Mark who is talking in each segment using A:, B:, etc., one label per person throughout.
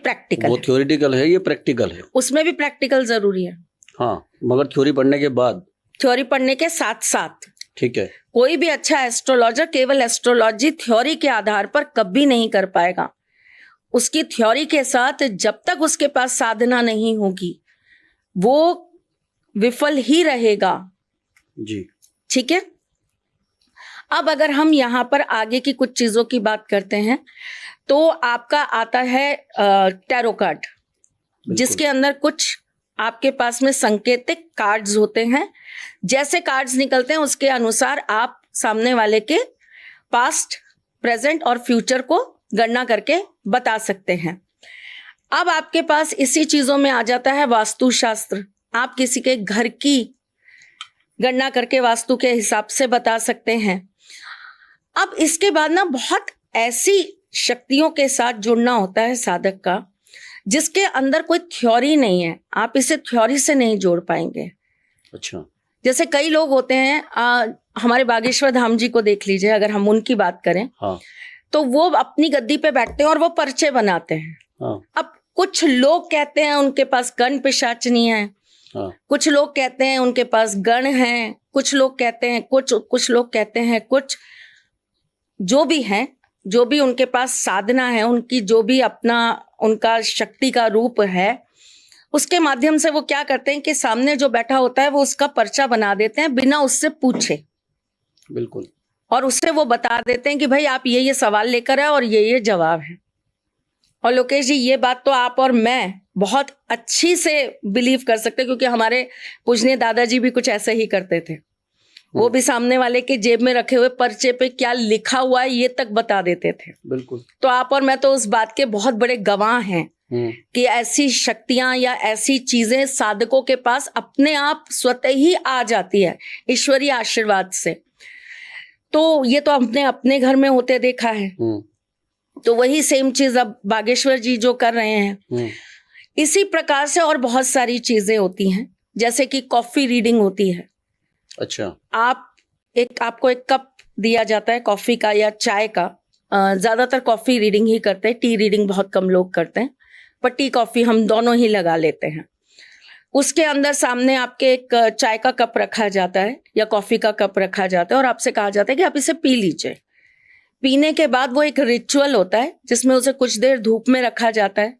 A: Practical
B: वो
A: है।
B: Theoretical है, ये प्रैक्टिकल है।
A: उसमें भी प्रैक्टिकल जरूरी है।
B: हाँ, मगर थ्योरी पढ़ने के बाद,
A: थ्योरी पढ़ने के साथ साथ
B: ठीक है,
A: कोई भी अच्छा एस्ट्रोलॉजर केवल एस्ट्रोलॉजी थ्योरी के आधार पर कभी नहीं कर पाएगा। उसकी थ्योरी के साथ जब तक उसके पास साधना नहीं होगी वो विफल ही रहेगा।
B: जी।
A: ठीक है। अब अगर हम यहाँ पर आगे की कुछ चीजों की बात करते हैं तो आपका आता है टैरो कार्ड, जिसके अंदर कुछ आपके पास में संकेतिक कार्ड्स होते हैं। जैसे कार्ड्स निकलते हैं उसके अनुसार आप सामने वाले के पास्ट, प्रेजेंट और फ्यूचर को गणना करके बता सकते हैं। अब आपके पास इसी चीजों में आ जाता है वास्तुशास्त्र। आप किसी के घर की गणना करके वास्तु के हिसाब से बता सकते हैं। अब इसके बाद ना बहुत ऐसी शक्तियों के साथ जुड़ना होता है साधक का जिसके अंदर कोई थ्योरी नहीं है। आप इसे थ्योरी से नहीं जोड़ पाएंगे।
B: अच्छा।
A: जैसे कई लोग होते हैं, हमारे बागेश्वर धाम जी को देख लीजिए, अगर हम उनकी बात करें,
B: हाँ।
A: तो वो अपनी गद्दी पे बैठते हैं और वो पर्चे बनाते हैं।
B: हाँ।
A: अब कुछ लोग कहते हैं उनके पास गण पिशाचनी है,
B: हाँ।
A: कुछ लोग कहते हैं उनके पास गण हैं, कुछ लोग कहते हैं कुछ लोग कहते हैं कुछ, जो भी है, जो भी उनके पास साधना है, उनकी जो भी अपना उनका शक्ति का रूप है, उसके माध्यम से वो क्या करते हैं कि सामने जो बैठा होता है वो उसका पर्चा बना देते हैं बिना उससे पूछे।
B: बिल्कुल।
A: और उससे वो बता देते हैं कि भाई आप ये सवाल लेकर आए और ये जवाब है। और लोकेश जी, ये बात तो आप और मैं बहुत अच्छी से बिलीव कर सकते हैं, क्योंकि हमारे पूजनीय दादाजी भी कुछ ऐसे ही करते थे। वो भी सामने वाले के जेब में रखे हुए पर्चे पे क्या लिखा हुआ है ये तक बता देते थे।
B: बिल्कुल।
A: तो आप और मैं तो उस बात के बहुत बड़े गवाह हैं कि ऐसी शक्तियां या ऐसी चीजें साधकों के पास अपने आप स्वतः ही आ जाती है ईश्वरीय आशीर्वाद से। तो ये तो हमने अपने घर में होते देखा है। तो वही सेम चीज अब बागेश्वर जी जो कर रहे हैं, इसी प्रकार से और बहुत सारी चीजें होती हैं। जैसे कि कॉफी रीडिंग होती है।
B: अच्छा।
A: आपको एक कप दिया जाता है कॉफी का या चाय का। ज्यादातर कॉफी रीडिंग ही करते हैं, टी रीडिंग बहुत कम लोग करते हैं, पर टी कॉफी हम दोनों ही लगा लेते हैं। उसके अंदर सामने आपके एक चाय का कप रखा जाता है या कॉफी का कप रखा जाता है और आपसे कहा जाता है कि आप इसे पी लीजिए। पीने के बाद वो एक रिचुअल होता है जिसमें उसे कुछ देर धूप में रखा जाता है।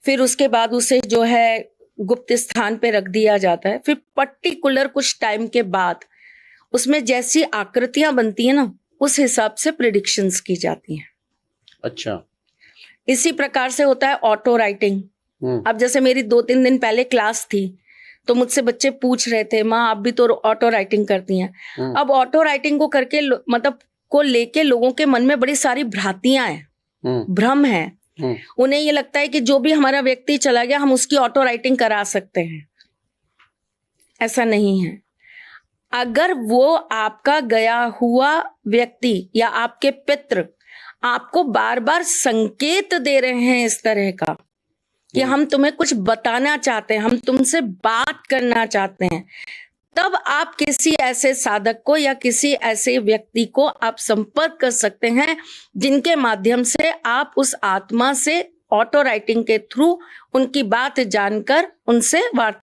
A: फिर उसके बाद उसे जो है गुप्त स्थान पे रख दिया जाता है। फिर पर्टिकुलर कुछ टाइम के बाद उसमें जैसी आकृतियां बनती है ना, उस हिसाब से प्रेडिक्शंस की जाती हैं।
B: अच्छा।
A: इसी प्रकार से होता है ऑटो राइटिंग। अब जैसे मेरी 2-3 दिन पहले क्लास थी तो मुझसे बच्चे पूछ रहे थे, माँ आप भी तो ऑटो राइटिंग करती हैं। अब ऑटो राइटिंग को करके मतलब को लेके लोगों के मन में बड़ी सारी भ्रांतियां हैं, भ्रम है। उन्हें ये लगता है कि जो भी हमारा व्यक्ति चला गया हम उसकी ऑटो राइटिंग करा सकते हैं। ऐसा नहीं है। अगर वो आपका गया हुआ व्यक्ति या आपके पितृ आपको बार बार संकेत दे रहे हैं इस तरह का कि हम तुम्हें कुछ बताना चाहते हैं, हम तुमसे बात करना चाहते हैं, तब आप किसी ऐसे साधक को या किसी ऐसे व्यक्ति को आप संपर्क कर सकते हैं जिनके माध्यम से आप उस आत्मा से ऑटो राइटिंग के थ्रू उनकी बात जानकर उनसे वार्ता